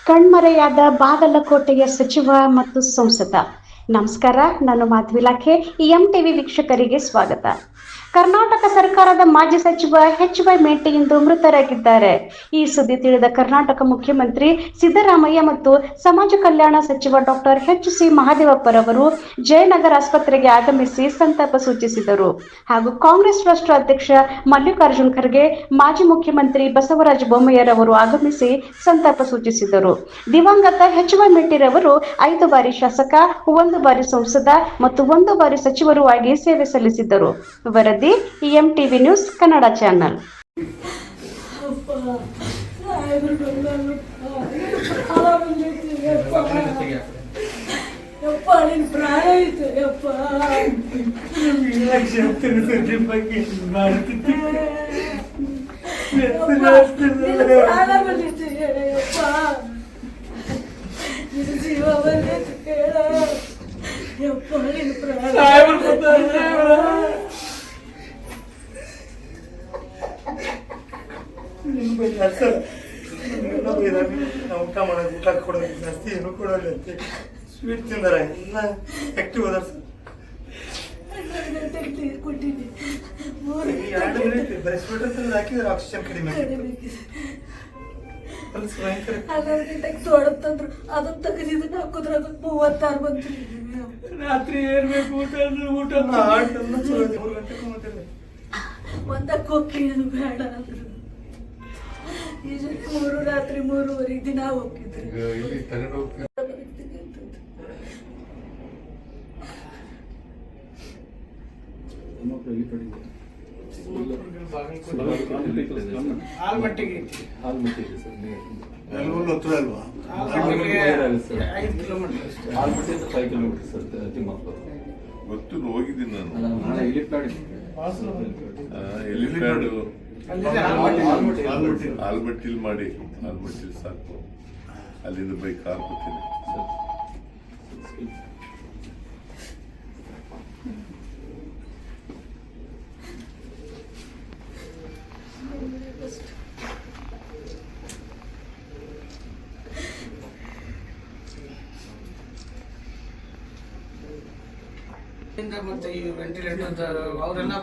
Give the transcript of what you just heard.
ಕಣ್ಮರೆಯಾದ ಬಾಗಲಕೋಟೆಯ ಸಚಿವ ಮತ್ತು ಸಂಸದ. ನಮಸ್ಕಾರ, ನಾನು ಮಾಧವಿ ಲಾಖೆ. ಎಂಟಿವಿ ವೀಕ್ಷಕರಿಗೆ ಸ್ವಾಗತ. ಕರ್ನಾಟಕ ಸರ್ಕಾರದ ಮಾಜಿ ಸಚಿವ ಎಚ್.ವೈ. ಮೇಟಿ ಇಂದು ಮೃತರಾಗಿದ್ದಾರೆ. ಈ ಸುದ್ದಿ ತಿಳಿದ ಕರ್ನಾಟಕ ಮುಖ್ಯಮಂತ್ರಿ ಸಿದ್ದರಾಮಯ್ಯ ಮತ್ತು ಸಮಾಜ ಕಲ್ಯಾಣ ಸಚಿವ ಡಾಕ್ಟರ್ ಎಚ್.ಸಿ. ಮಹದೇವಪ್ಪರವರು ಜಯನಗರ ಆಸ್ಪತ್ರೆಗೆ ಆಗಮಿಸಿ ಸಂತಾಪ ಸೂಚಿಸಿದರು. ಹಾಗೂ ಕಾಂಗ್ರೆಸ್ ರಾಷ್ಟ್ರ ಅಧ್ಯಕ್ಷ ಮಲ್ಲಿಕಾರ್ಜುನ ಖರ್ಗೆ, ಮಾಜಿ ಮುಖ್ಯಮಂತ್ರಿ ಬಸವರಾಜ ಬೊಮ್ಮಾಯಿರವರು ಆಗಮಿಸಿ ಸಂತಾಪ ಸೂಚಿಸಿದರು. ದಿವಂಗತ ಎಚ್.ವೈ. ಮೇಟಿರವರು 5 ಬಾರಿ ಶಾಸಕ, 1 ಬಾರಿ ಸಂಸದ ಮತ್ತು 1 ಬಾರಿ ಸಚಿವರು ಆಗಿ ಸೇವೆ ಸಲ್ಲಿಸಿದ್ದರು. ವರದಿ ಎಂಟಿವಿ ನ್ಯೂಸ್ ಕನ್ನಡ ಚಾನೆಲ್. ಊಟ ಮಾಡೋದು, ಊಟ ಕೊಡೋದು ಜಾಸ್ತಿ, ಏನು ಕೊಡೋಲ್ಲ ಅಂತೆ. ಸ್ವೀಟ್ ತಿಂದಾರ ಎಲ್ಲ ಆಕ್ಟಿವ್ ಅದಾರ ಸರ್. 2 ಮಿನಿಟ್ ಬರೀ ಸ್ವೀಟ್ ಅಂತ ಹಾಕಿದ್ರೆ ಆಕ್ಸಿಜನ್ ಕಡಿಮೆ ತೋಡತ್ತಂದ್ರು. ಅದನ್ನ ತೆಗೆದಿದ್ದನ್ನ ಹಾಕಿದ್ರೆ ಅದಕ್ಕೆ 36 ಬಂತು. ರಾತ್ರಿ ಏರ್ಬೇಕು ಊಟ ಅಂದ್ರೆ ಊಟ 3 ಗಂಟೆಗೆ ಮಾತಾಡಿದೆ. ಒಂದಕ್ಕೆ ಹೋಗಿ ಬೇಡ ಅಂದ್ರು. ಈ ಜೊತೆ 3 ರಾತ್ರಿ 3:30 ದಿನ ಹೋಗಿದ್ರು. ಗೊತ್ತು, ಹೋಗಿದ್ದೀನಿ ನಾನು. ಆಲ್ಮಟ್ಟಿಲ್ ಮಾಡಿ, ಆಲ್ಮಟ್ಟಿಲ್ ಸಾಕು, ಅಲ್ಲಿಂದ ಬೈಕ್ ಹಾಕ್ಬಿಡ್ತೀನಿ. ಮತ್ತೆ ಈ ವೆಂಟಿಲೇಟರ್ ಅವರೆಲ್ಲ